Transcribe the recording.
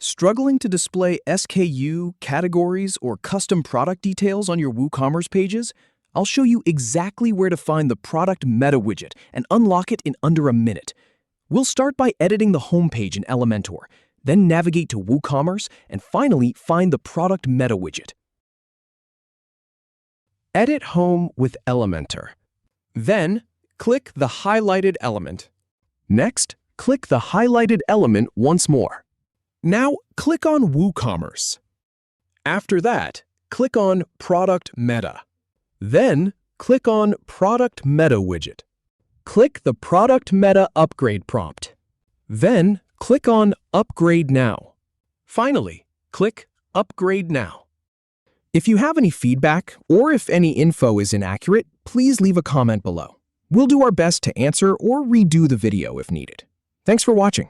Struggling to display SKU, categories, or custom product details on your WooCommerce pages? I'll show you exactly where to find the product meta widget and unlock it in under a minute. We'll start by editing the homepage in Elementor, then navigate to WooCommerce, and finally find the product meta widget. Edit Home with Elementor. Then, click the highlighted element. Next, click the highlighted element once more. Now, click on WooCommerce. After that, click on Product Meta. Then, click on Product Meta Widget. Click the Product Meta Upgrade prompt. Then, click on Upgrade Now. Finally, click Upgrade Now. If you have any feedback or if any info is inaccurate, please leave a comment below. We'll do our best to answer or redo the video if needed. Thanks for watching.